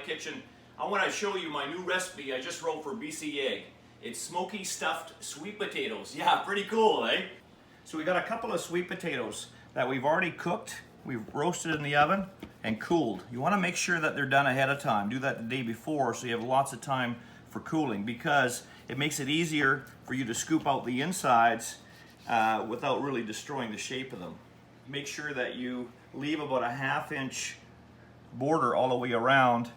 kitchen. I want to show you my new recipe I just wrote for BC Egg. It's smoky stuffed sweet potatoes. Yeah, pretty cool, eh? So we got a couple of sweet potatoes that we've already cooked. We've roasted in the oven and cooled. You want to make sure that they're done ahead of time. Do that the day before so you have lots of time for cooling, because it makes it easier for you to scoop out the insides without really destroying the shape of them. Make sure that you leave about a 1/2 inch border all the way around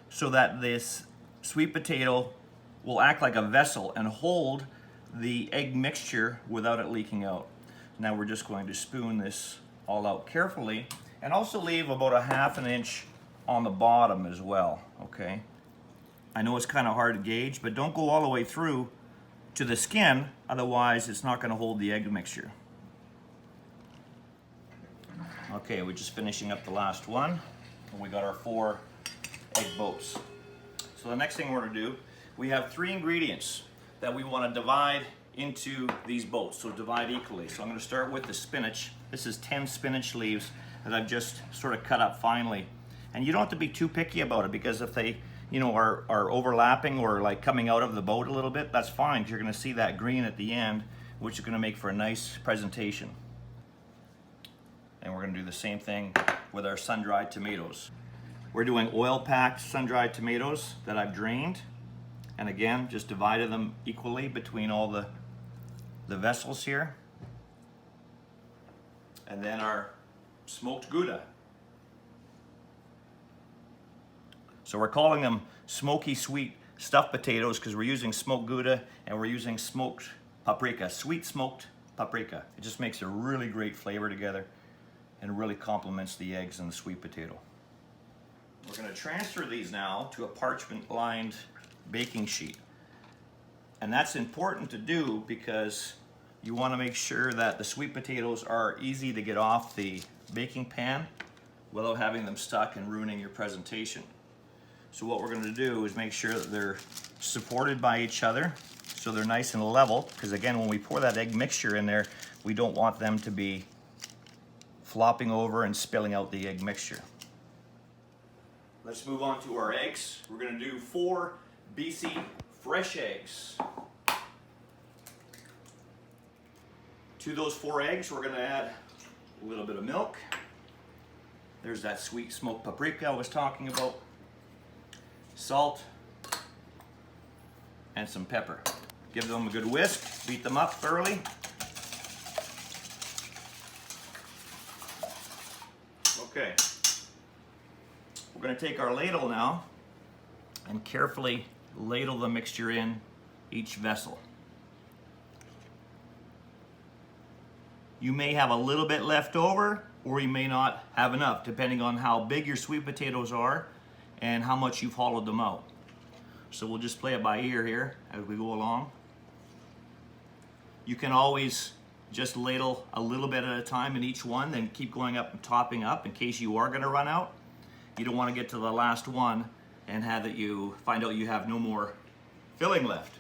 so that this sweet potato will act like a vessel and hold the egg mixture without it leaking out. Now we're just going to spoon this all out carefully and also leave about a 1/2 inch on the bottom as well, okay? I know it's kind of hard to gauge, but don't go all the way through to the skin, otherwise it's not going to hold the egg mixture. Okay, we're just finishing up the last one, and we got our 4 egg boats. So the next thing we're going to do, we have 3 ingredients that we want to divide into these boats, so divide equally. So I'm going to start with the spinach. This is 10 spinach leaves that I've just sort of cut up finely. And you don't have to be too picky about it, because if they are overlapping or like coming out of the boat a little bit, that's fine. You're going to see that green at the end, which is going to make for a nice presentation. And we're going to do the same thing with our sun-dried tomatoes. We're doing oil-packed sun-dried tomatoes that I've drained, and again just divided them equally between all the vessels here. And then our smoked Gouda. So we're calling them smoky sweet stuffed potatoes because we're using smoked Gouda and we're using smoked paprika, sweet smoked paprika. It just makes a really great flavor together and really complements the eggs and the sweet potato. We're going to transfer these now to a parchment lined baking sheet. And that's important to do because you want to make sure that the sweet potatoes are easy to get off the baking pan without having them stuck and ruining your presentation. So what we're going to do is make sure that they're supported by each other so they're nice and level, because again, when we pour that egg mixture in there, we don't want them to be flopping over and spilling out the egg mixture. Let's move on to our eggs. We're going to do 4 BC fresh eggs. To those 4 eggs, we're going to add a little bit of milk. There's that sweet smoked paprika I was talking about. Salt, and some pepper. Give them a good whisk, beat them up thoroughly. Okay, we're going to take our ladle now and carefully ladle the mixture in each vessel. You may have a little bit left over, or you may not have enough, depending on how big your sweet potatoes are and how much you've hollowed them out. So we'll just play it by ear here as we go along. You can always just ladle a little bit at a time in each one, then keep going up and topping up in case you are going to run out. You don't want to get to the last one and have that you find out you have no more filling left.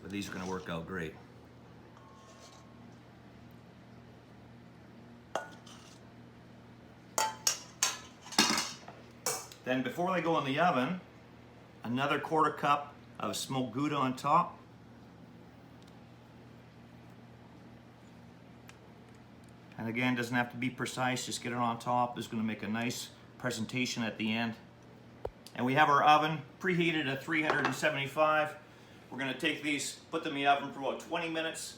But these are going to work out great. Then before they go in the oven, another 1/4 cup of smoked Gouda on top. And again, doesn't have to be precise, just get it on top. This is going to make a nice presentation at the end. And we have our oven preheated at 375. We're going to take these, put them in the oven for about 20 minutes,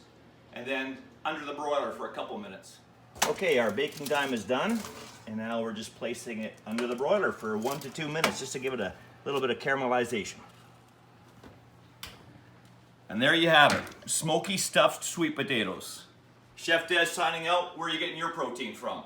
and then under the broiler for a couple minutes. Okay, our baking time is done. And now we're just placing it under the broiler for 1 to 2 minutes just to give it a little bit of caramelization. And there you have it, smoky stuffed sweet potatoes. Chef Dez signing out. Where are you getting your protein from?